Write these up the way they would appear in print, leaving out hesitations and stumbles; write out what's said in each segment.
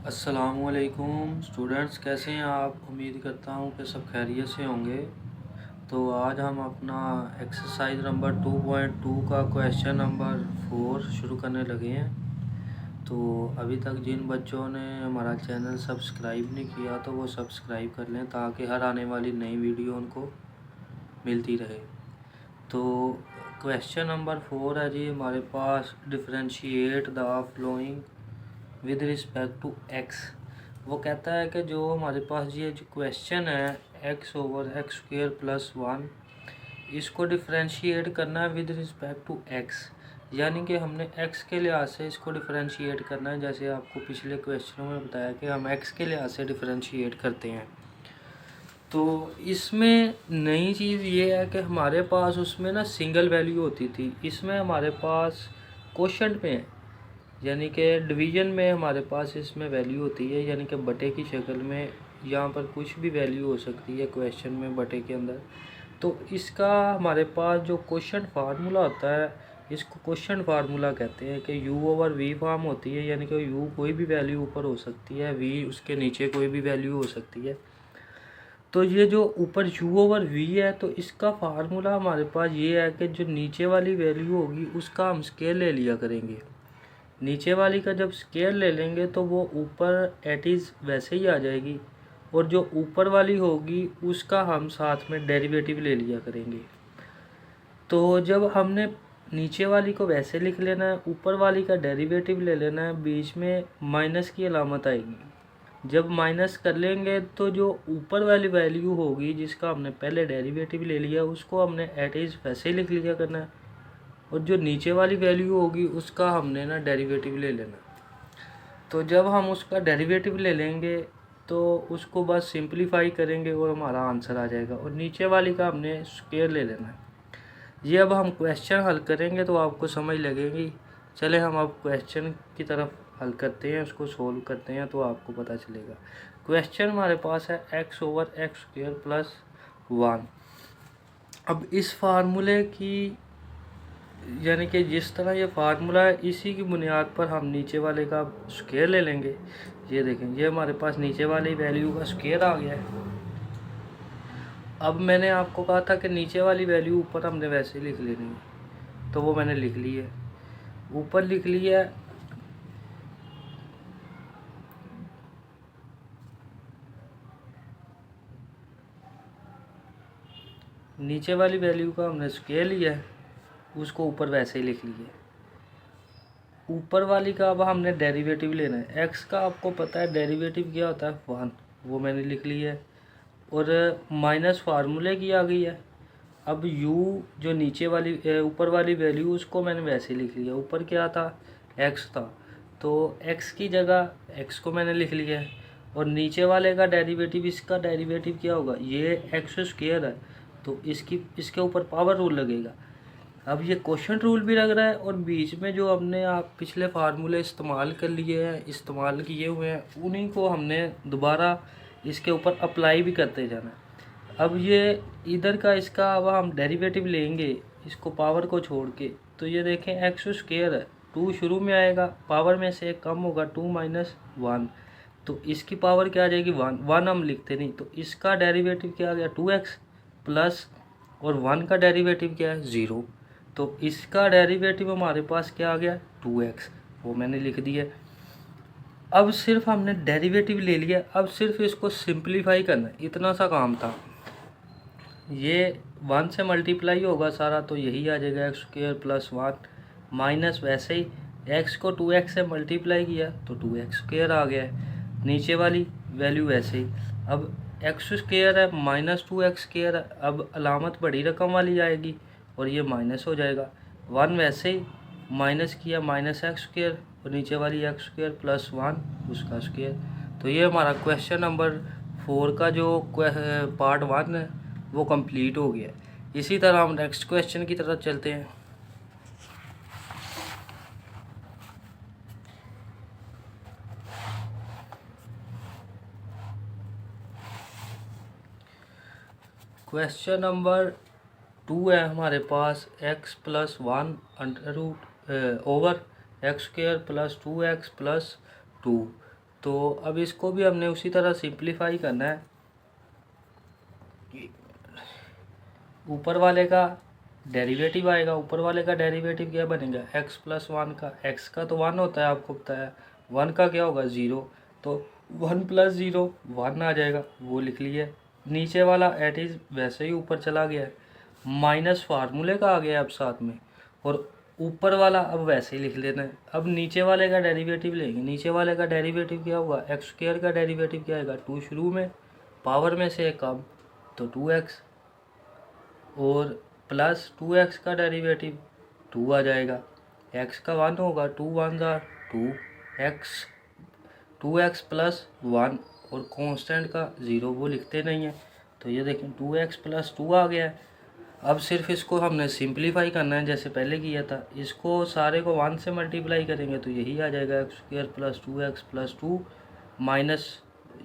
अस्सलामुअलैकुम स्टूडेंट्स, कैसे हैं आप। उम्मीद करता हूं कि सब खैरियत से होंगे। तो आज हम अपना एक्सरसाइज नंबर 2.2 का क्वेश्चन नंबर 4 शुरू करने लगे हैं। तो अभी तक जिन बच्चों ने हमारा चैनल सब्सक्राइब नहीं किया तो वो सब्सक्राइब कर लें ताकि हर आने वाली नई वीडियो उनको मिलती रहे। तो क्वेश्चन नंबर 4 है जी हमारे पास, differentiate the following with respect to x. वो कहता है कि जो हमारे पास ये जो क्वेश्चन है x/x² + 1, इसको डिफरेंशिएट करना है विद रिस्पेक्ट टू एक्स, यानी कि हमने x के लिहाज से इसको डिफरेंशिएट करना है। जैसे आपको पिछले क्वेश्चनों में बताया कि हम x के लिहाज से डिफरेंशिएट करते हैं। तो इसमें नई चीज़ ये है कि हमारे पास उसमें ना सिंगल वैल्यू होती थी, इसमें हमारे पास क्वोशंट में है, यानी कि डिवीज़न में हमारे पास इसमें वैल्यू होती है, यानी कि बटे की शक्ल में। यहाँ पर कुछ भी वैल्यू हो सकती है क्वेश्चन में बटे के अंदर। तो इसका हमारे पास जो क्वोशंट फार्मूला होता है, इसको क्वोशंट फार्मूला कहते हैं कि u/v फॉर्म होती है, यानी कि u कोई भी वैल्यू ऊपर हो सकती है, v उसके नीचे कोई भी वैल्यू हो सकती है। तो ये जो ऊपर u/v है, तो इसका फार्मूला हमारे पास ये है कि जो नीचे वाली वैल्यू होगी उसका हम स्केल ले लिया करेंगे। नीचे वाली का जब स्केल ले लेंगे तो वो ऊपर एट इज़ वैसे ही आ जाएगी, और जो ऊपर वाली होगी उसका हम साथ में डेरिवेटिव ले लिया करेंगे। तो जब हमने नीचे वाली को वैसे लिख लेना है, ऊपर वाली का डेरिवेटिव ले लेना है, बीच में माइनस की अलामत आएगी। जब माइनस कर लेंगे तो जो ऊपर वाली वैल्यू होगी जिसका हमने पहले डेरिवेटिव ले लिया, उसको हमने एट इज़ वैसे ही लिख लिया करना है, और जो नीचे वाली वैल्यू होगी उसका हमने ना डेरिवेटिव ले लेना। तो जब हम उसका डेरिवेटिव ले लेंगे तो उसको बस सिंपलीफाई करेंगे और हमारा आंसर आ जाएगा, और नीचे वाली का हमने स्क्वायर ले लेना है। ये अब हम क्वेश्चन हल करेंगे तो आपको समझ लगेगी। चले हम अब क्वेश्चन की तरफ हल करते हैं, उसको सोल्व करते हैं तो आपको पता चलेगा। क्वेश्चन हमारे पास है x/x² + 1। अब इस फार्मूले की, यानी कि जिस तरह ये फार्मूला है, इसी की बुनियाद पर हम नीचे वाले का स्क्वायर ले लेंगे। ये देखें, ये हमारे पास नीचे वाली वैल्यू का स्क्वायर आ गया है। अब मैंने आपको कहा था कि नीचे वाली वैल्यू ऊपर हमने वैसे लिख लेनी है, तो वो मैंने लिख ली है, ऊपर लिख लिया है। नीचे वाली वैल्यू का हमने स्क्वायर लिया है, उसको ऊपर वैसे ही लिख लिया है। ऊपर वाली का अब हमने डेरिवेटिव लेना है। एक्स का आपको पता है डेरिवेटिव क्या होता है, 1, वो मैंने लिख लिया है, और माइनस फार्मूले की आ गई है। अब u जो नीचे वाली ऊपर वाली वैल्यू, उसको मैंने वैसे लिख लिया। ऊपर क्या था, x था, तो x की जगह x को मैंने लिख लिया है, और नीचे वाले का डेरिवेटिव, इसका डेरिवेटिव क्या होगा, ये x² है, तो इसके ऊपर पावर रूल लगेगा। अब ये क्वोशंट रूल भी लग रहा है, और बीच में जो हमने आप पिछले फार्मूले इस्तेमाल कर लिए हैं, इस्तेमाल किए हुए हैं, उन्हीं को हमने दोबारा इसके ऊपर अप्लाई भी करते जाना है। अब ये इधर का इसका अब हम डेरिवेटिव लेंगे, इसको पावर को छोड़ के, तो ये देखें x² है, 2 शुरू में आएगा, पावर में से एक कम होगा, 2 - 1, तो इसकी पावर क्या आ जाएगी, 1। 1 हम लिखते नहीं, तो इसका डेरिवेटिव क्या आ गया, 2x प्लस, और 1 का डेरिवेटिव क्या है, 0। तो इसका डेरिवेटिव हमारे पास क्या आ गया, 2x, वो मैंने लिख दिया। अब सिर्फ हमने डेरिवेटिव ले लिया, अब सिर्फ इसको सिंपलीफाई करना है, इतना सा काम था। ये 1 से मल्टीप्लाई होगा सारा, तो यही आ जाएगा x² + 1, माइनस वैसे ही x को 2x से मल्टीप्लाई किया तो 2x² आ गया है। नीचे वाली वैल्यू वैसे ही, अब x² है -2x², अब अलामत बड़ी रकम वाली आएगी और ये माइनस हो जाएगा। 1 वैसे ही माइनस किया, -x², और नीचे वाली x² + 1 उसका स्क्वायर। तो ये हमारा क्वेश्चन नंबर 4 का जो पार्ट 1 है वो कंप्लीट हो गया। इसी तरह हम नेक्स्ट क्वेश्चन की तरफ चलते हैं। क्वेश्चन नंबर 2 है हमारे पास, x + 1 √ x² + 2x + 2। तो अब इसको भी हमने उसी तरह सिंप्लीफाई करना है। ऊपर वाले का डेरिवेटिव आएगा, ऊपर वाले का डेरिवेटिव क्या बनेगा, x प्लस 1 का, x का तो 1 होता है आपको पता है, 1 का क्या होगा 0, तो 1 प्लस 0 1 आ जाएगा, वो लिख लिए। नीचे वाला एट इज वैसे ही ऊपर चला गया है, माइनस फार्मूले का आ गया अब साथ में, और ऊपर वाला अब वैसे ही लिख लेना है। अब नीचे वाले का डेरिवेटिव लेंगे, नीचे वाले का डेरिवेटिव क्या होगा, एक्स स्क्वायर का डेरिवेटिव क्या आएगा, 2 शुरू में, पावर में से कम तो 2x, और प्लस 2x का डेरिवेटिव 2 आ जाएगा, x का 1 होगा, 2 1 ज़ा 2x, 2x प्लस 1, और कांस्टेंट का 0 वो लिखते नहीं है, तो ये देखें 2x प्लस 2 आ गया है। अब सिर्फ इसको हमने सिंप्लीफाई करना है जैसे पहले किया था, इसको सारे को 1 से मल्टीप्लाई करेंगे तो यही आ जाएगा x square plus 2x plus 2 minus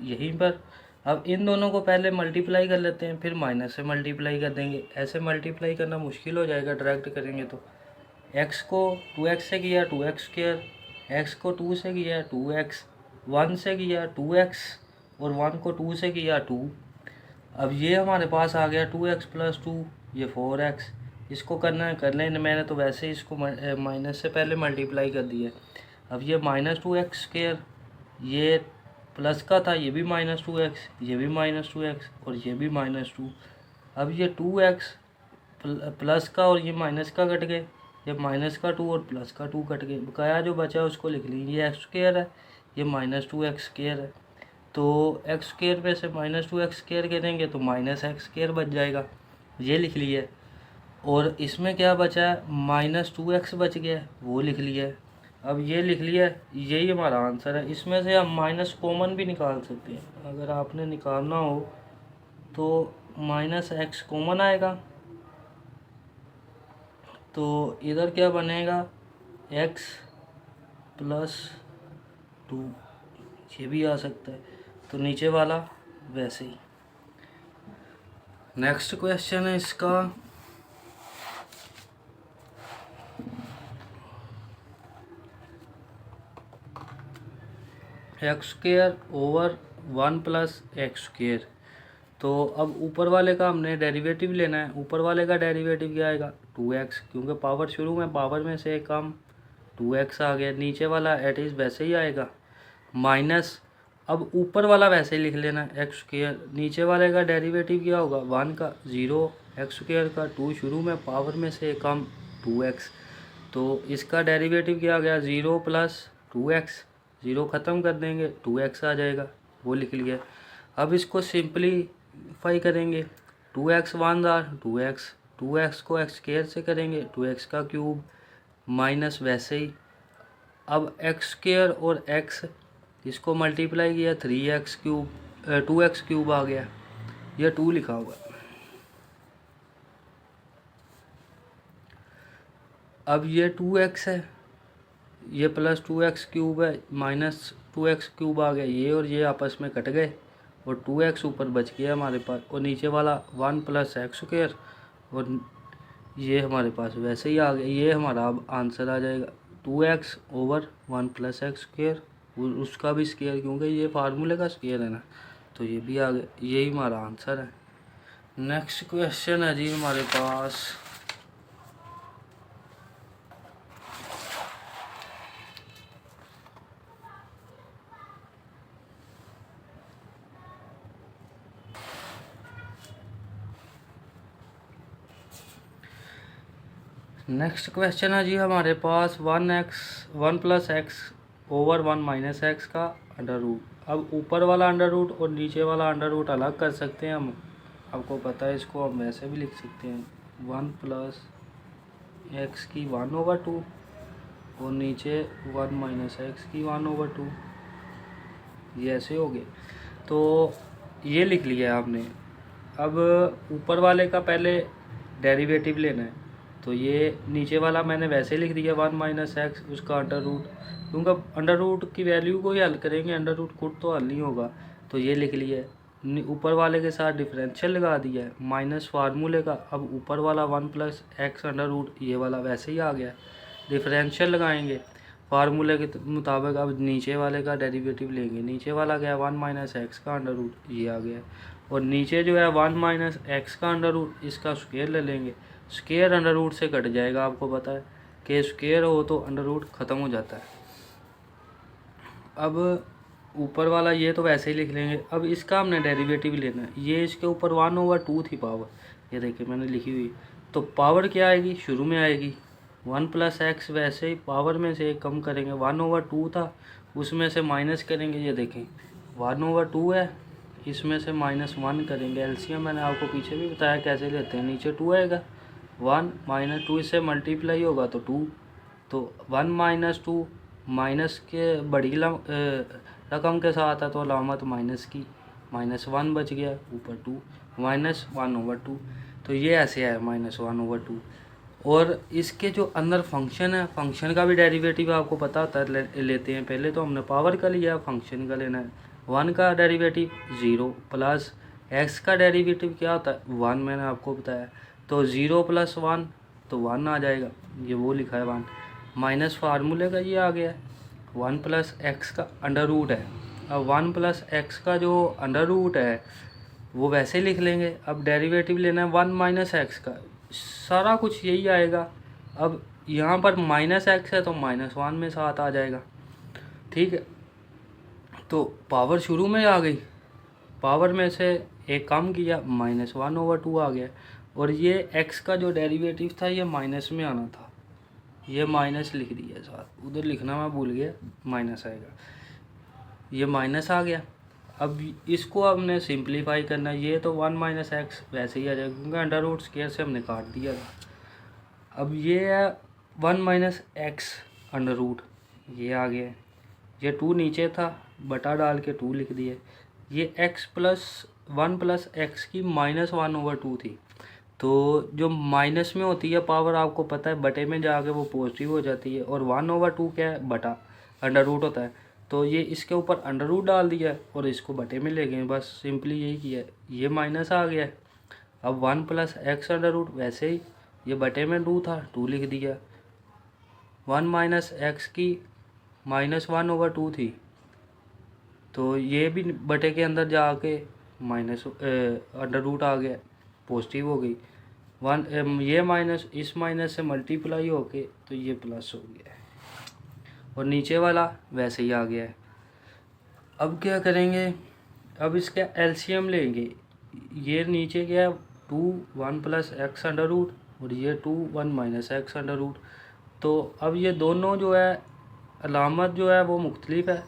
यहीं पर। अब इन दोनों को पहले मल्टीप्लाई कर लेते हैं, फिर माइनस से मल्टीप्लाई कर देंगे, ऐसे मल्टीप्लाई करना मुश्किल हो जाएगा डायरेक्ट करेंगे तो। x को 2x से किया 2x स्क्वायर, x को 2 से किया 2x, 1 से किया 2x, और 1 को 2 से किया 2। अब ये हमारे पास आ गया 2x प्लस 2, ये 4x, इसको करना है कर लें, मैंने तो वैसे ही इसको माइनस से पहले मल्टीप्लाई कर दिया। अब ये -2x स्क्वायर, ये प्लस का था, ये भी -2x, ये भी -2x, और ये भी -2। अब ये 2x प्लस का और ये माइनस का कट गए, ये माइनस का 2 और प्लस का 2 कट गए, बकाया जो बचा उसको लिख लीजिए, ये एक्स स्क्वायर है, ये -2x स्क्वायर है, तो एक्स स्क्वायर में से -2x स्क्वायर करेंगे तो -x स्क्वायर बच जाएगा, ये लिख लिए। और इसमें क्या बचा है, -2x बच गया, वो लिख लिया। अब ये लिख लिया, यही हमारा आंसर है। इसमें से हम माइनस कॉमन भी निकाल सकते हैं, अगर आपने निकालना हो तो -x कॉमन आएगा, तो इधर क्या बनेगा, x प्लस 2, ये भी आ सकता है, तो नीचे वाला वैसे ही। नेक्स्ट क्वेश्चन है इसका, x square over 1 plus x square. तो अब ऊपर वाले का हमने डेरिवेटिव लेना है, ऊपर वाले का डेरिवेटिव क्या आएगा 2x, क्योंकि पावर शुरू में पावर में से कम 2x आ गया, नीचे वाला एट इज़ वैसे ही आएगा माइनस, अब ऊपर वाला वैसे ही लिख लेना एक्स स्क्वायर, नीचे वाले का डेरिवेटिव क्या होगा 1 का 0, एक्स स्क्वायर का 2 शुरू में पावर में से कम 2x, तो इसका डेरिवेटिव क्या आ गया 0 प्लस 2x, 0 ख़त्म कर देंगे 2x आ जाएगा, वो लिख लिया। अब इसको सिंपलीफाई करेंगे, 2x 1 ज़ा 2x, 2x को एक्स स्क्वायर से करेंगे 2x का क्यूब माइनस वैसे ही। अब एक्स स्क्वायर और x इसको मल्टीप्लाई किया 3x क्यूब, 2x क्यूब आ गया, यह 2 लिखा हुआ। अब ये 2x है, ये प्लस 2x क्यूब है, माइनस 2x क्यूब आ गया, ये और ये आपस में कट गए, और 2x ऊपर बच गया हमारे पास, और नीचे वाला 1 प्लस एक्स स्क्वायर, और ये हमारे पास वैसे ही आ गया, ये हमारा अब आंसर आ जाएगा 2x over 1 plus x square, उसका भी स्क्वायर, क्योंकि ये फार्मूले का स्क्वायर है ना, तो ये भी आ गया, यही हमारा आंसर है। नेक्स्ट क्वेश्चन है जी हमारे पास, नेक्स्ट क्वेश्चन है जी हमारे पास 1 plus x over 1 minus x का अंडर रूट। अब ऊपर वाला अंडर रूट और नीचे वाला अंडर रूट अलग कर सकते हैं हम, आपको पता है, इसको हम वैसे भी लिख सकते हैं 1 प्लस एक्स की 1/2 और नीचे 1 माइनस एक्स की 1/2, ये ऐसे हो गए, तो ये लिख लिया आपने। अब ऊपर वाले का पहले डेरिवेटिव लेना है, तो ये नीचे वाला मैंने वैसे लिख दिया 1 माइनस एक्स, उसका अंडर रूट, क्योंकि अंडर रूट की वैल्यू को ही हल करेंगे, अंडर रूट खुद तो हल नहीं होगा, तो ये लिख लिया। ऊपर वाले के साथ डिफरेंशियल लगा दिया है माइनस फार्मूले का, अब ऊपर वाला 1 प्लस एक्स अंडर रूट, ये वाला वैसे ही आ गया, डिफरेंशियल लगाएंगे फार्मूले के मुताबिक अब नीचे वाले का डेरिवेटिव लेंगे। नीचे वाला क्या है 1 माइनस एक्स का अंडर रूट, ये आ गया। और नीचे जो है 1 माइनस एक्स का अंडर रूट, इसका स्क्वायर ले लेंगे। स्क्वायर अंडर रूट से कट जाएगा, आपको पता है कि स्क्वायर हो तो अंडर रूट ख़त्म हो जाता है। अब ऊपर वाला ये तो वैसे ही लिख लेंगे। अब इसका हमने डेरिवेटिव लेना है। ये इसके ऊपर 1/2 थी पावर, ये देखिए मैंने लिखी हुई। तो पावर क्या आएगी, शुरू में आएगी 1 प्लस एक्स, वैसे ही पावर में से एक कम करेंगे। 1/2 था, उसमें से माइनस करेंगे। ये देखें 1/2 है, इसमें से -1 करेंगे। एलसीएम मैंने आपको पीछे भी बताया कैसे लेते हैं। नीचे 2 आएगा, 1 माइनस 2 इससे मल्टीप्लाई होगा तो 2, तो 1 माइनस 2 माइनस के बड़ी रकम के साथ है तो अलामत माइनस की, -1 बच गया, ऊपर 2, -1/2। तो ये ऐसे है -1/2। और इसके जो अंदर फंक्शन है, फंक्शन का भी डेरिवेटिव आपको पता होता है, लेते हैं। पहले तो हमने पावर का लिया, फंक्शन का लेना है। 1 का डेरिवेटिव 0 प्लस एक्स का डेरिवेटिव क्या होता है 1, मैंने आपको बताया। तो 0 + 1 तो 1 आ जाएगा, ये वो लिखा है 1। माइनस फार्मूले का ये आ गया है 1 प्लस एक्स का अंडर रूट है। अब 1 प्लस एक्स का जो अंडर रूट है वो वैसे लिख लेंगे। अब डेरिवेटिव लेना है 1 माइनस एक्स का, सारा कुछ यही आएगा। अब यहाँ पर माइनस एक्स है तो -1 में साथ आ जाएगा, ठीक है। तो पावर शुरू में आ गई, पावर में से एक कम किया, -1/2 आ गया। और ये एक्स का जो डेरिवेटिव था ये माइनस में आना था, ये माइनस लिख दिया साथ, उधर लिखना मैं भूल गया, माइनस आएगा, ये माइनस आ गया। अब इसको हमने सिंप्लीफाई करना है। ये तो 1 माइनस एक्स वैसे ही आ जाएगा क्योंकि अंडर रूट स्क्वायर से हमने काट दिया था। अब ये है 1 माइनस एक्स अंडर रूट, ये आ गया। ये 2 नीचे था, बटा डाल के 2 लिख दिए। ये x प्लस 1 प्लस एक्स की -1/2 थी। तो जो माइनस में होती है पावर आपको पता है बटे में जाके वो पॉजिटिव हो जाती है। और 1/2 क्या है, बटा अंडर रूट होता है। तो ये इसके ऊपर अंडर रूट डाल दिया और इसको बटे में ले गए, बस सिंपली यही किया। ये माइनस आ गया। अब 1 प्लस एक्स अंडर रूट, वैसे ही ये बटे में 2 था, 2 लिख दिया। 1 माइनस एक्स की -1/2 थी, तो ये भी बटे के अंदर जाके माइनस अंडर रूट आ गया, पॉजिटिव हो गई। 1 ये माइनस इस माइनस से मल्टीप्लाई होके तो ये प्लस हो गया है। और नीचे वाला वैसे ही आ गया है। अब क्या करेंगे, अब इसका एलसीएम लेंगे। ये नीचे क्या है 2 1 प्लस एक्स अंडर रूट, और ये 2 1 माइनस एक्स अंडर रूट। तो अब ये दोनों जो है अलामत जो है वो मुख्तलिफ है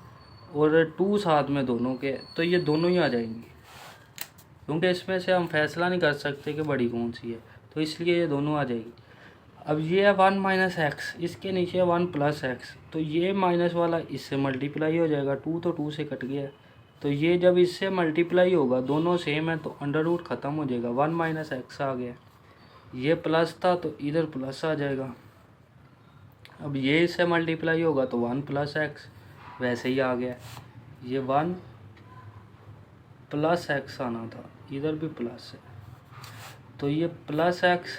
और 2 साथ में दोनों के, तो ये दोनों ही आ जाएंगी क्योंकि इसमें से हम फैसला नहीं कर सकते कि बड़ी कौन सी है, तो इसलिए ये दोनों आ जाएगी। अब ये है 1 माइनस एक्स, इसके नीचे है 1 प्लस एक्स, तो ये माइनस वाला इससे मल्टीप्लाई हो जाएगा। 2 तो 2 से कट गया, तो ये जब इससे मल्टीप्लाई होगा दोनों सेम है तो अंडर रूट ख़त्म हो जाएगा। 1 माइनस एक्स आ गया, ये प्लस था तो इधर प्लस आ जाएगा। अब ये इससे मल्टीप्लाई होगा तो 1 प्लस एक्स वैसे ही आ गया। ये 1 प्लस एक्स आना था, इधर भी प्लस है, तो ये प्लस एक्स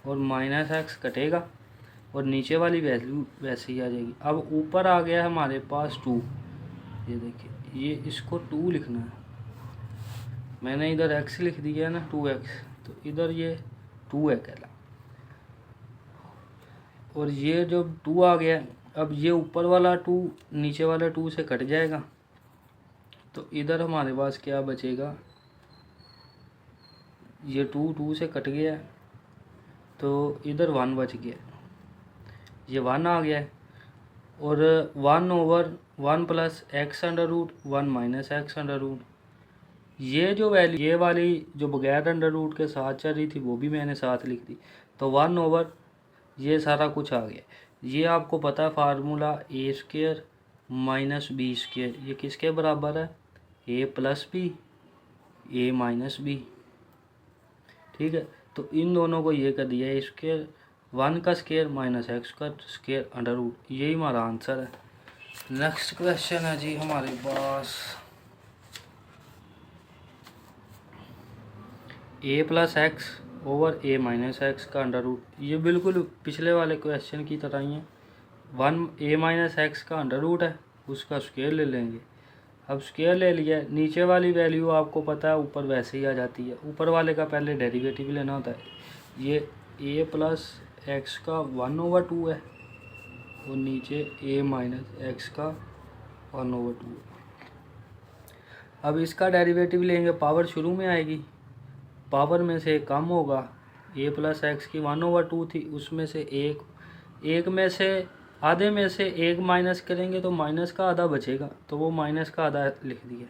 और माइनस एक्स कटेगा और नीचे वाली वैल्यू वैसे ही आ जाएगी। अब ऊपर आ गया हमारे पास 2, ये देखिए ये इसको 2 लिखना है। मैंने इधर x लिख दिया है ना 2x, तो इधर ये 2 है कहला। और ये जो 2 आ गया, अब ये ऊपर वाला 2 नीचे वाले 2 से कट जाएगा, तो इधर हमारे पास क्या बचेगा, ये 2 2 से कट गया तो इधर 1 बच गया, ये 1 आ गया है। और 1/1 plus x under root 1 minus X under root, ये जो वैल्यू ये वाली जो बगैर अंडर रूट के साथ चल रही थी वो भी मैंने साथ लिख दी, तो 1/, ये सारा कुछ आ गया। ये आपको पता है फार्मूला a² माइनस b², ये किसके बराबर है, a plus B a minus B, ठीक है। तो इन दोनों को ये कर दिया a², 1 का स्क्वायर माइनस एक्स का स्क्वायर अंडर रूट, यही हमारा आंसर है। नेक्स्ट क्वेश्चन है जी हमारे पास a plus x over a minus x का अंडर रूट। ये बिल्कुल पिछले वाले क्वेश्चन की तरह ही है, a माइनस एक्स का अंडर रूट है, उसका स्क्वायर ले लेंगे। अब स्क्वायर ले लिया, नीचे वाली वैल्यू आपको पता है ऊपर वैसे ही आ जाती है, ऊपर वाले का पहले डेरिवेटिव लेना होता है। ये a प्लस एक्स का 1/2 है और नीचे a माइनस एक्स का 1/2 है। अब इसका डेरिवेटिव लेंगे, पावर शुरू में आएगी, पावर में से कम होगा, a प्लस एक्स की 1/2 थी, उसमें से एक में से आधे में से एक माइनस करेंगे तो माइनस का आधा बचेगा, तो वो माइनस का आधा लिख दिया।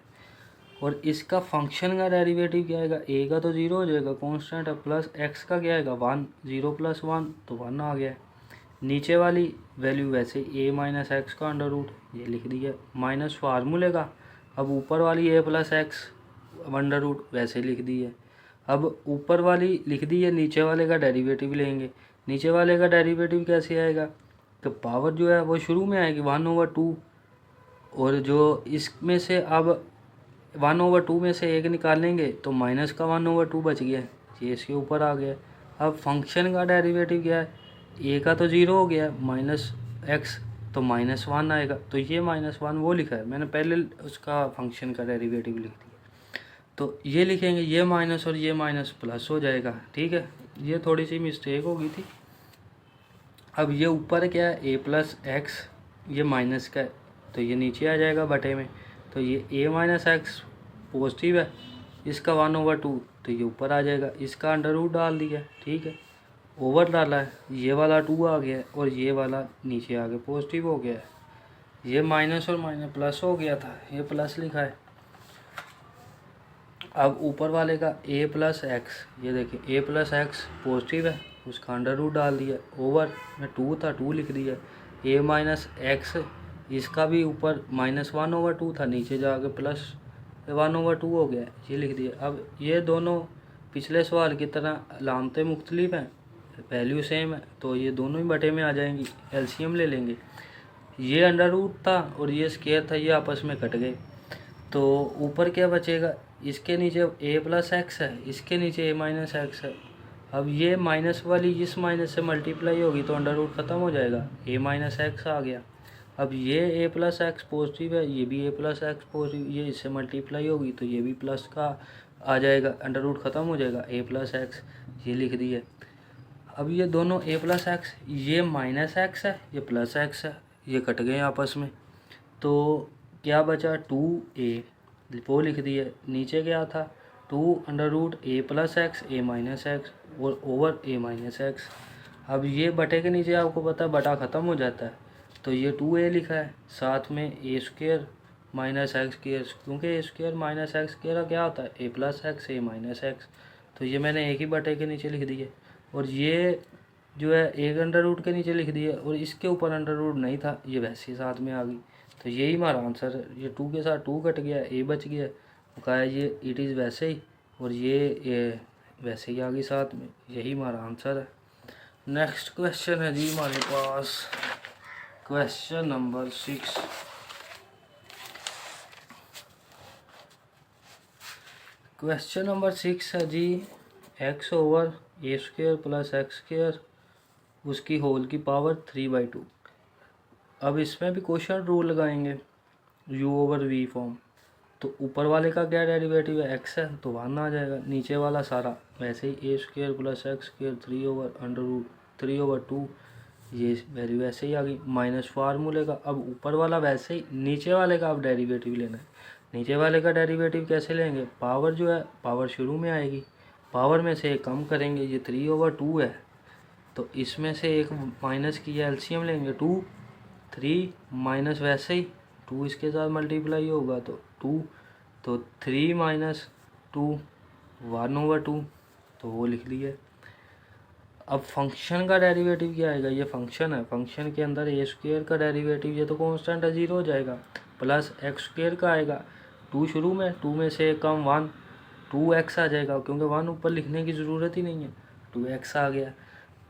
और इसका फंक्शन का डेरिवेटिव क्या आएगा, a का तो 0 हो जाएगा, कांस्टेंट है, प्लस x का क्या आएगा 1, 0 + 1 तो 1 आ गया। नीचे वाली वैल्यू वैसे a माइनस एक्स का अंडर रूट ये लिख दिया, माइनस फार्मूले का। अब ऊपर वाली a plus x under root वैसे लिख दी है। अब ऊपर वाली लिख दी है, नीचे वाले का डेरिवेटिव लेंगे। नीचे वाले का डेरिवेटिव कैसे आएगा, तो पावर जो है वो शुरू में आएगी 1/2, और जो इसमें से अब 1/2 में से एक निकालेंगे तो माइनस का 1/2 बच गया, ये इसके ऊपर आ गया। अब फंक्शन का डेरिवेटिव क्या है, a का तो 0 हो गया, माइनस एक्स तो -1 आएगा, तो ये -1 वो लिखा है मैंने, पहले उसका फंक्शन का डेरिवेटिव लिख दिया। तो ये लिखेंगे, ये माइनस और ये माइनस प्लस हो जाएगा, ठीक है। ये थोड़ी सी मिस्टेक हो गई थी। अब ये ऊपर क्या है a प्लस एक्स, ये माइनस का है तो ये नीचे आ जाएगा बटे में, तो ये a माइनस एक्स पॉजिटिव है, इसका 1/2 तो ये ऊपर आ जाएगा, इसका अंडर रूट डाल दिया, ठीक है, ओवर डाला है, ये वाला 2 आ गया और ये वाला नीचे आ गया पॉजिटिव हो गया है। ये माइनस और माइनस प्लस हो गया था, ये प्लस लिखा है। अब ऊपर वाले का a प्लस एक्स, ये देखिए a प्लस एक्स पॉजिटिव है, उसका अंडर रूट डाल दिया, ओवर में 2 था 2 लिख दिया, a माइनस एक्स इसका भी ऊपर -1/2 था, नीचे जाके +1/2 हो गया, ये लिख दिया। अब ये दोनों पिछले सवाल की तरह अलामतें मुख्तलिफ हैं, वैल्यू सेम है, तो ये दोनों ही बटे में आ जाएंगी, एलसीएम ले लेंगे। ये अंडर रूट था और ये स्क्वायर था, ये आपस में कट गए, तो ऊपर क्या बचेगा, इसके नीचे a प्लस एक्स है, इसके नीचे a माइनस एक्स है। अब ये माइनस वाली इस माइनस से मल्टीप्लाई होगी तो अंडर रूट ख़त्म हो जाएगा, a माइनस एक्स आ गया। अब ये a प्लस एक्स पॉजिटिव है, ये भी a प्लस एक्स पॉजिटिव, ये इससे मल्टीप्लाई होगी तो ये भी प्लस का आ जाएगा, अंडर रूट ख़त्म हो जाएगा, a प्लस एक्स ये लिख दिए। अब ये दोनों a प्लस एक्स, ये माइनस एक्स है, ये प्लस एक्स है, ये कट गए आपस में, तो क्या बचा 2a, वो लिख दिए। नीचे क्या था 2√a plus x a minus x और ओवर a माइनस एक्स। अब ये बटे के नीचे आपको पता है बटा ख़त्म हो जाता है, तो ये 2a लिखा है, साथ में a square minus x square, क्योंकि a square minus x square क्या होता है a plus x a minus x, तो ये मैंने एक ही बटे के नीचे लिख दिए। और ये जो है एक अंडर रूट के नीचे लिख दिया और इसके ऊपर अंडर रूट नहीं था, ये वैसे ही साथ में आ गई, तो यही हमारा आंसर है। ये 2 के साथ 2 कट गया, a बच गया, कहा है ये इट इज़ वैसे ही, और ये वैसे ही आ गई साथ में, यही हमारा आंसर है। नेक्स्ट क्वेश्चन है जी हमारे पास, क्वेश्चन नंबर 6। क्वेश्चन नंबर 6 है जी, x/a² प्लस x², उसकी होल की पावर 3/2। अब इसमें भी क्वेश्चन रूल लगाएंगे u/v फॉर्म, तो ऊपर वाले का क्या डेरिवेटिव है x है तो 1 आ जाएगा, नीचे वाला सारा वैसे ही a² प्लस x² 3/2, ये वैल्यू ऐसे ही आ गई, माइनस फार्मूले का। अब ऊपर वाला वैसे ही, नीचे वाले का अब डेरिवेटिव लेना है। नीचे वाले का डेरिवेटिव कैसे लेंगे, पावर जो है पावर शुरू में आएगी, पावर में से एक कम करेंगे, ये 3/2 है, तो इसमें से एक माइनस की एलसीएम लेंगे 2, 3 माइनस वैसे ही 2 इसके साथ मल्टीप्लाई होगा तो 2, तो 3 माइनस 2 1/2, तो वो लिख लिए। अब फंक्शन का डेरिवेटिव क्या आएगा, ये फंक्शन है, फंक्शन के अंदर a² का डेरिवेटिव, ये तो कांस्टेंट है 0 हो जाएगा, प्लस x² का आएगा, 2 शुरू में 2 में से कम 1, 2x आ जाएगा, क्योंकि 1 ऊपर लिखने की ज़रूरत ही नहीं है, 2x आ गया,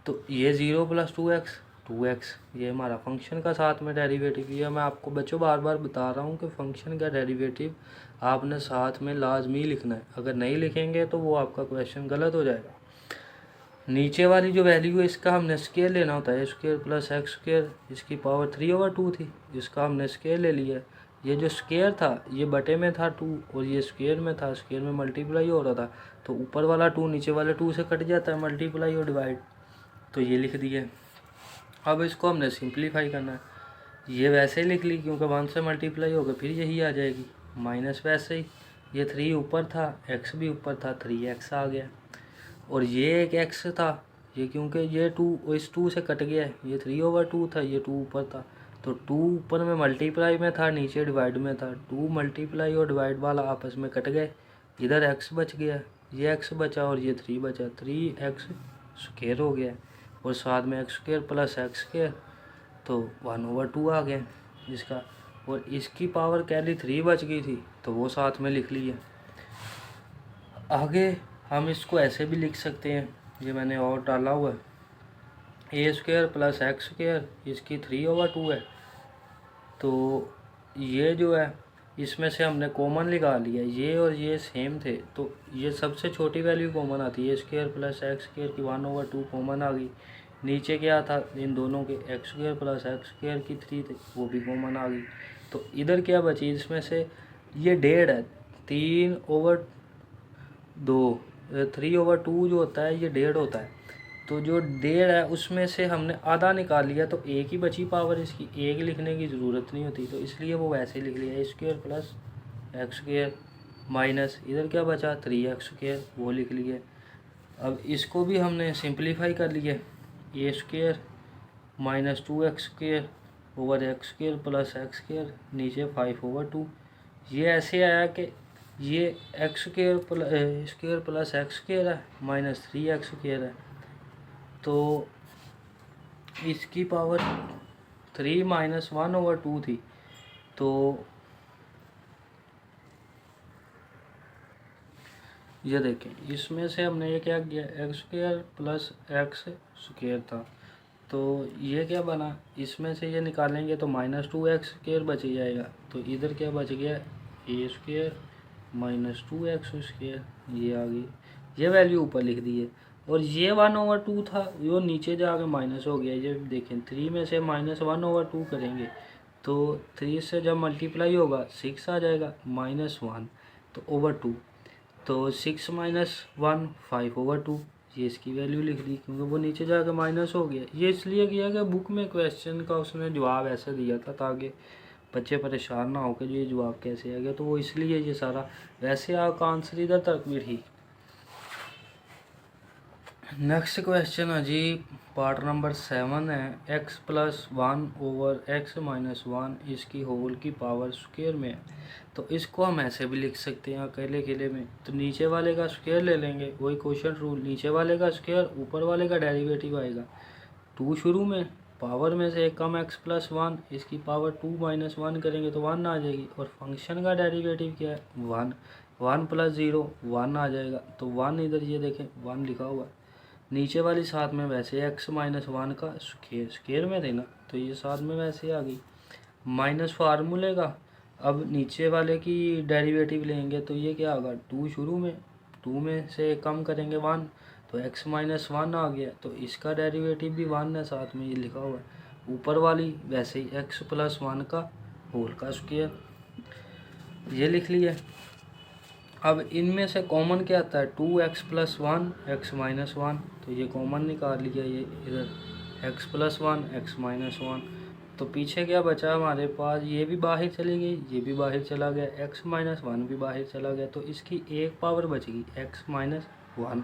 तो ये 0 + 2x 2x, ये हमारा फंक्शन का साथ में डेरिवेटिव। ये मैं आपको बच्चों बार बार बता रहा हूँ कि फंक्शन का डेरिवेटिव आपने साथ में लाजमी लिखना है, अगर नहीं लिखेंगे तो वो आपका क्वेश्चन गलत हो जाएगा। नीचे वाली जो वैल्यू है इसका हमने स्केयर लेना होता है, स्क्वेयर प्लस एक्स स्क्वेयर, इसकी पावर 3/2 थी, इसका हमने स्केयर ले लिया। ये जो स्केयर था ये बटे में था 2 और ये स्केयर में था, स्केयर में मल्टीप्लाई हो रहा था, तो ऊपर वाला 2 नीचे वाले 2 से कट जाता है, मल्टीप्लाई और डिवाइड, तो ये लिख दिया। अब इसको हमने सिंप्लीफाई करना है, ये वैसे ही लिख ली क्योंकि 1 से मल्टीप्लाई होकर फिर यही आ जाएगी, माइनस वैसे ही ये 3 ऊपर था, एक्स भी ऊपर था, 3x आ गया। और ये एक x था, ये क्योंकि ये 2 इस 2 से कट गया है, ये 3/2 था, ये 2 ऊपर था, तो 2 ऊपर में मल्टीप्लाई में था, नीचे डिवाइड में था, 2 मल्टीप्लाई और डिवाइड वाला आपस में कट गए, इधर x बच गया, ये x बचा और ये 3 बचा, 3x स्क्वायर हो गया और साथ में x square plus x square, तो 1/2 आ गया इसका। और इसकी पावर कैली 3 बच गई थी तो वो साथ में लिख ली है। आगे हम इसको ऐसे भी लिख सकते हैं, ये मैंने और डाला हुआ है, ए स्क्वायर प्लस एक्स स्क्वायर, इसकी 3/2 है, तो ये जो है इसमें से हमने कॉमन निकाल लिया, ये और ये सेम थे तो ये सबसे छोटी वैल्यू कॉमन आती है, ए स्क्वायर प्लस एक्स स्क्वायर की 1/2 कॉमन आ गई। नीचे क्या था इन दोनों के, x square plus x square की 3 थे वो भी कॉमन आ गई। तो इधर क्या बची इसमें से, ये 1.5 है, 3/2 जो होता है ये 1.5 होता है, तो जो 1.5 है उसमें से हमने आधा निकाल लिया, तो एक ही बची पावर, इसकी एक लिखने की ज़रूरत नहीं होती, तो इसलिए वो वैसे ही लिख लिया, a square plus x square minus इधर क्या बचा 3x स्क्वायर वो लिख लिए। अब इसको भी हमने सिंप्लीफाई कर लिया, a square minus 2x square over x square plus x square, नीचे 5/2। ये ऐसे आया कि ये x square plus x square है माइनस 3x स्क्वायर है, तो इसकी पावर 3 माइनस 1/2 थी, तो ये देखें इसमें से हमने ये क्या किया, x square plus x square था, तो ये क्या बना, इसमें से ये निकालेंगे तो -2x स्क्वायर बच जाएगा, तो इधर क्या बच गया, ए स्क्वायर माइनस 2x स्क्वायर, ये आ गई, ये वैल्यू ऊपर लिख दी है। और ये 1/2 था वो नीचे जाकर माइनस हो गया, ये देखें 3 में से -1/2 करेंगे तो 3 से जब मल्टीप्लाई होगा 6 आ जाएगा, -1 तो /2, तो 6 माइनस 1 5/2, ये इसकी वैल्यू लिख दी क्योंकि वो नीचे जाकर माइनस हो गया। ये इसलिए किया कि बुक में क्वेश्चन का उसने जवाब ऐसे दिया था ताकि बच्चे परेशान ना हो कि ये जवाब कैसे आ गया, तो वो इसलिए ये सारा, वैसे आपका आंसर इधर तक भी ठीक। नेक्स्ट क्वेश्चन है जी पार्ट नंबर 7 है, x plus 1 over x minus 1 इसकी होल की पावर स्क्वायर में है। तो इसको हम ऐसे भी लिख सकते हैं अकेले अकेले में, तो नीचे वाले का स्क्वायर ले लेंगे, वही क्वेश्चन रूल, नीचे वाले का स्क्वायर ऊपर वाले का डेरिवेटिव आएगा, 2 शुरू में, पावर में से एक कम x प्लस 1, इसकी पावर 2 माइनस 1 करेंगे तो 1 आ जाएगी, और फंक्शन का डेरिवेटिव क्या है 1, 1 प्लस 0 1 आ जाएगा, तो 1 इधर ये देखें 1 लिखा हुआ है, नीचे वाली साथ में वैसे x माइनस 1 का स्क्वायर में थे ना, तो ये साथ में वैसे आ गई, माइनस फार्मूले का, अब नीचे वाले की डेरिवेटिव लेंगे तो ये क्या होगा 2 शुरू में, 2 में से कम करेंगे 1 तो x माइनस 1 आ गया, तो इसका डेरिवेटिव भी 1 है, साथ में ये लिखा हुआ है, ऊपर वाली वैसे ही x प्लस 1 का होल का स्क्वायर, ये लिख लिया। अब इनमें से कॉमन क्या आता है 2x प्लस 1 एक्स माइनस 1, तो ये कॉमन निकाल लिया, ये इधर x प्लस 1 एक्स माइनस 1, तो पीछे क्या बचा हमारे पास, ये भी बाहर चली गई, ये भी बाहर चला गया, x माइनस 1 भी बाहर चला गया, तो इसकी एक पावर बचेगी x माइनस 1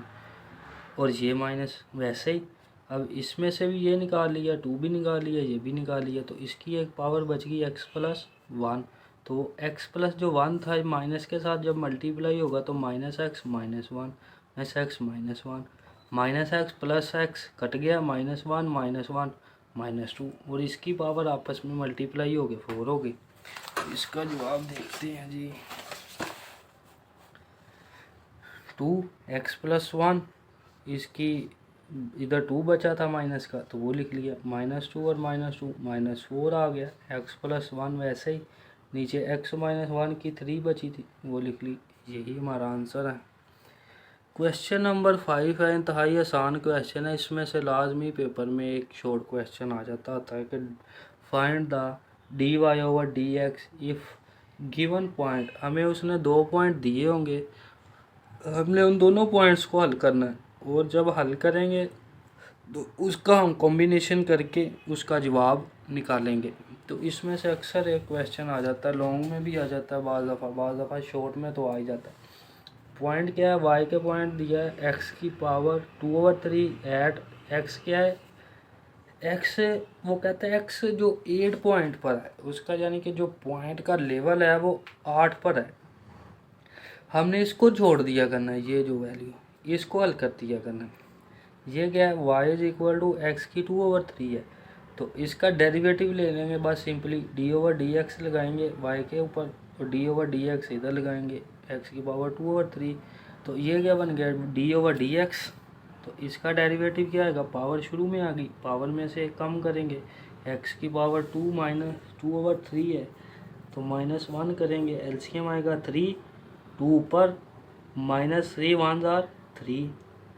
और ये माइनस वैसे ही। अब इसमें से भी ये निकाल लिया, 2 भी निकाल लिया, ये भी निकाल लिया, तो इसकी एक पावर बच गई x प्लस 1, तो x प्लस जो 1 था माइनस के साथ जब मल्टीप्लाई होगा तो minus x minus 1 minus x minus 1 minus x plus x cut गया, -1 -1 -2, और इसकी पावर आपस में मल्टीप्लाई हो गई 4 हो गई। इसका जवाब देखते हैं जी, 2x प्लस 1, इसकी इधर 2 बचा था माइनस का तो वो लिख लिया, -2 और -2 -4 आ गया, x प्लस 1 वैसे ही, नीचे x माइनस 1 की 3 बची थी वो लिख ली, यही हमारा आंसर है। क्वेश्चन नंबर 5 है, इंतहाई आसान क्वेश्चन है। इसमें से लाजमी पेपर में एक शॉर्ट क्वेश्चन आ जाता होता है कि find the d y over d x if given point. हमें उसने 2 पॉइंट दिए होंगे, हमने उन दोनों पॉइंट्स को हल करना है और जब हल करेंगे तो उसका हम कॉम्बिनेशन करके उसका जवाब निकालेंगे। तो इसमें से अक्सर एक क्वेश्चन आ जाता है, लॉन्ग में भी आ जाता है, बाज़ दफ़ा शॉर्ट में तो आ ही जाता है। पॉइंट क्या है, वाई के पॉइंट दिया है एक्स की पावर 2/3 एट एक्स क्या है, एक्स वो कहता है एक्स जो 8 पॉइंट पर है उसका, यानी कि जो पॉइंट का लेवल है वो 8 पर है। हमने इसको छोड़ दिया करना है, ये जो वैल्यू इसको हल कर दिया करना है। ये क्या है, y is equal to x की 2/3 है, तो इसका डेरिवेटिव ले लेंगे बस simply d over d x लगाएंगे वाई के ऊपर और डी ओवर डी एक्स इधर लगाएंगे एक्स की पावर 2/3। तो ये क्या बन गया, डी ओवर डी एक्स। तो इसका डेरिवेटिव क्या आएगा, पावर शुरू में आ गई, पावर में से कम करेंगे, एक्स की पावर 2 माइनस 2/3 है तो -1 करेंगे, एलसीएम आएगा 3, 2 ऊपर -3 1 जार 3,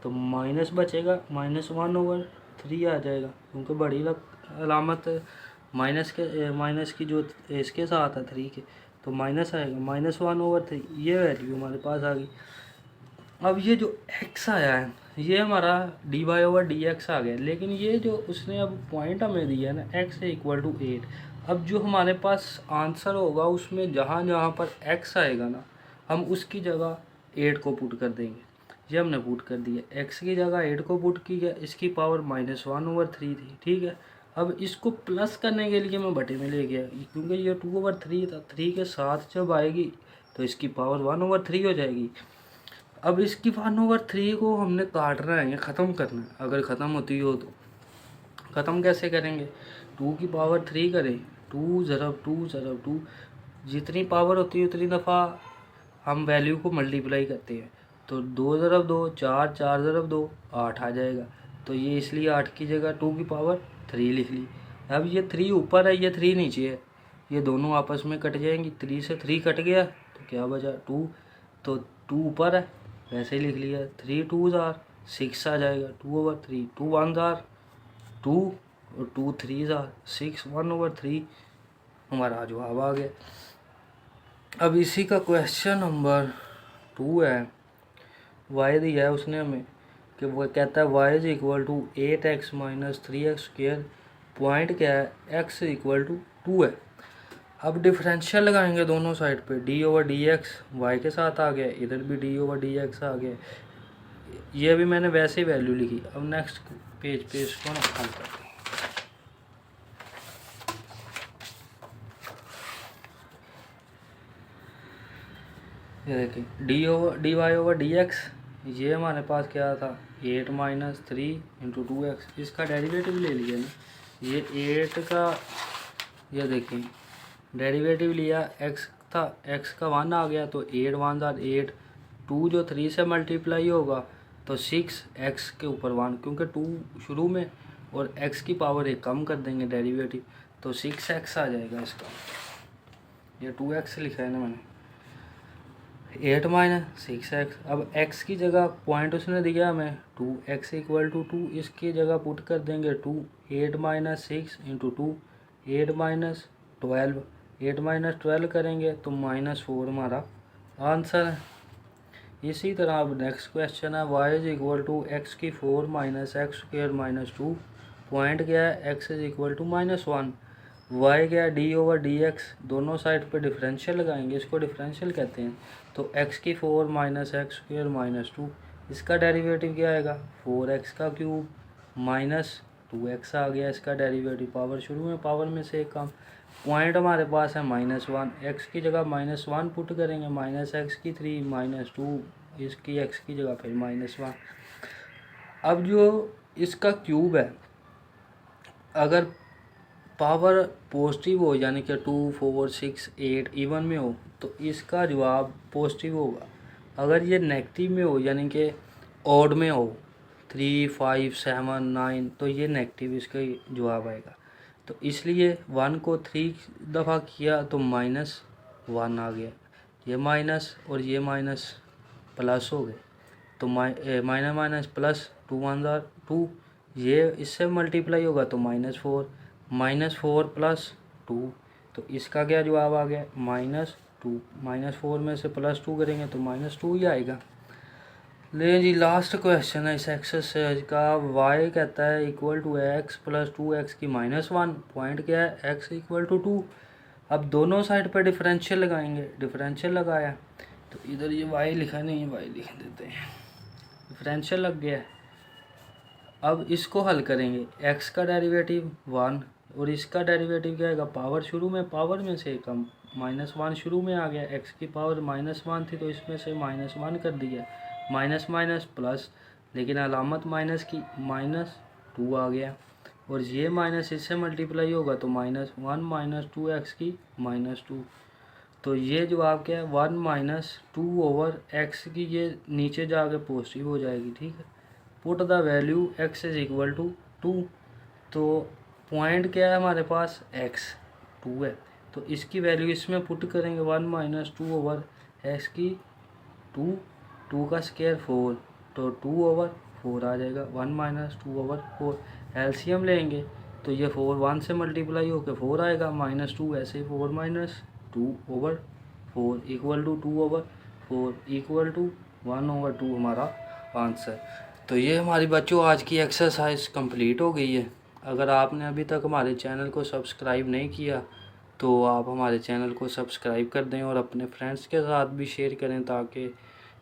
तो माइनस बचेगा, -1/3 आ जाएगा क्योंकि बड़ी अलामत माइनस की जो इसके साथ है 3 के, तो माइनस आएगा, -1/3। ये वैल्यू हमारे पास आ गई। अब ये जो x आया है ये हमारा d y over d x आ गया, लेकिन ये जो उसने अब पॉइंट हमें दिया है ना x इक्वल टू 8। अब जो हमारे पास आंसर होगा उसमें जहाँ जहाँ पर x आएगा ना हम उसकी जगह 8 को पुट कर देंगे। ये हमने पुट कर दिया, x की जगह 8 को पुट किया, इसकी पावर -1/3 थी, ठीक है। अब इसको प्लस करने के लिए मैं बटे में ले गया क्योंकि ये 2/3 था, 3 के साथ जब आएगी तो इसकी पावर 1/3 हो जाएगी। अब इसकी 1/3 को हमने काटना है या ख़त्म करना है, अगर ख़त्म होती हो तो ख़त्म कैसे करेंगे, 2 की पावर 3 करें, 2 ज़रब 2 ज़रब 2, जितनी पावर होती है उतनी दफ़ा हम वैल्यू को मल्टीप्लाई करते हैं। तो 2 ज़रब 2 4, 4 ज़रब 2 8 आ जाएगा। तो ये इसलिए 8 की जगह 2 की पावर 3 लिख ली। अब ये 3 ऊपर है, ये 3 नीचे है, ये दोनों आपस में कट जाएंगी, 3 से 3 कट गया तो क्या बचा 2, तो 2 ऊपर है वैसे ही लिख लिया, 3 2 जार 6 आ जाएगा, 2/3, 2 1 जार 2 और 2 3 जार 6, 1/3 हमारा जवाब आ गया। अब इसी का क्वेश्चन नंबर 2 है, वाई दिया है उसने हमें कि वो कहता है y is equal to 8x minus 3x², point क्या है x इक्वल टू 2 है। अब डिफरेंशियल लगाएंगे दोनों साइड पे, d over d x y के साथ आ गया, इधर भी डी ओवर डी एक्स आ गया, ये भी मैंने वैसे ही वैल्यू लिखी। अब नेक्स्ट पेज पे इसको ना हल करते हैं। ये देखिए d y over d x, ये हमारे पास क्या था 8 माइनस 3 इंटू 2x, इसका डेरिवेटिव ले लिया ना, ये 8 का, ये देखिए डेरिवेटिव लिया, x था, x का 1 आ गया तो 8 1 जार 8, 2 जो 3 से मल्टीप्लाई होगा तो 6 x के ऊपर 1, क्योंकि 2 शुरू में और x की पावर 1 कम कर देंगे डेरिवेटिव, तो 6x आ जाएगा इसका। ये 2x लिखा है ना मैंने, 8 माइनस 6x। अब x की जगह पॉइंट उसने दिया हमें 2x इक्वल टू 2, इसकी जगह पुट कर देंगे 2, 8 माइनस 6 इंटू 2, 8 माइनस 12, 8 माइनस 12 करेंगे तो -4 हमारा आंसर है। इसी तरह अब नेक्स्ट क्वेश्चन है, y is equal to x की 4 माइनस x² - 2, पॉइंट क्या है x is equal to -1, y क्या है डी ओवर डी एक्स, दोनों साइड पे डिफरेंशियल लगाएंगे, इसको डिफरेंशियल कहते हैं। तो x की 4 माइनस x² - 2, इसका डेरिवेटिव क्या आएगा 4x का क्यूब माइनस 2x आ गया, इसका डेरिवेटिव पावर शुरू में पावर में से एक कम, पॉइंट हमारे पास है -1, x की जगह -1 पुट करेंगे, -x की 3 -2, इसकी x की जगह फिर -1। अब जो इसका क्यूब है अगर पावर पॉजिटिव हो यानी कि 2 4 6 8 इवन में हो तो इसका जवाब पॉजिटिव होगा, अगर ये नेगेटिव में हो यानी कि ऑड में हो 3 5 7 9 तो ये नेगेटिव इसका जवाब आएगा। तो इसलिए 1 को 3 दफ़ा किया तो -1 आ गया, ये माइनस और ये माइनस प्लस हो गए, तो माइनस माइनस प्लस, 2 1 ज़ा 2, ये इससे मल्टीप्लाई होगा तो -4, -4 प्लस 2, तो इसका क्या जवाब आ गया -2। -4 में से +2 करेंगे तो -2 ही आएगा। ले जी लास्ट क्वेश्चन है इस एक्सरसाइज का। y कहता है equal to x plus 2x की -1, पॉइंट क्या है x इक्वल टू 2। अब दोनों साइड पर डिफरेंशियल लगाएंगे, डिफरेंशियल लगाया तो इधर ये y लिखा नहीं है, y लिख देते हैं, डिफरेंशियल लग गया है। अब इसको हल करेंगे, x का डेरिवेटिव 1 और इसका डेरिवेटिव क्या आएगा, पावर शुरू में पावर में से कम, -1 शुरू में आ गया, x की पावर -1 थी तो इसमें से -1 कर दिया, माइनस माइनस प्लस, लेकिन अलामत माइनस की, -2 आ गया, और ये माइनस इससे मल्टीप्लाई होगा तो -1 - 2x की -2। तो ये जवाब क्या है 1 - 2 ओवर x की, ये नीचे जाके पॉजिटिव हो जाएगी। ठीक है, put the value x is equal to 2। तो पॉइंट क्या है हमारे पास x 2 है, तो इसकी वैल्यू इसमें पुट करेंगे 1 - 2 ओवर x की 2, 2 का स्क्वायर 4, तो 2 ओवर 4 आ जाएगा, 1 - 2 ओवर 4। एलसीएम लेंगे तो ये 4 1 से मल्टीप्लाई होकर 4 आएगा, -2 ऐसे ही 4 - 2 over 4 equal to 2 over 4 equal to 1 over 2 हमारा आंसर। तो ये हमारी बच्चों आज की एक्सरसाइज कंप्लीट हो गई है। अगर आपने अभी तक हमारे चैनल को सब्सक्राइब नहीं किया तो आप हमारे चैनल को सब्सक्राइब कर दें और अपने फ्रेंड्स के साथ भी शेयर करें ताकि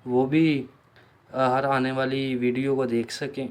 वो भी हर आने वाली वीडियो को देख सकें।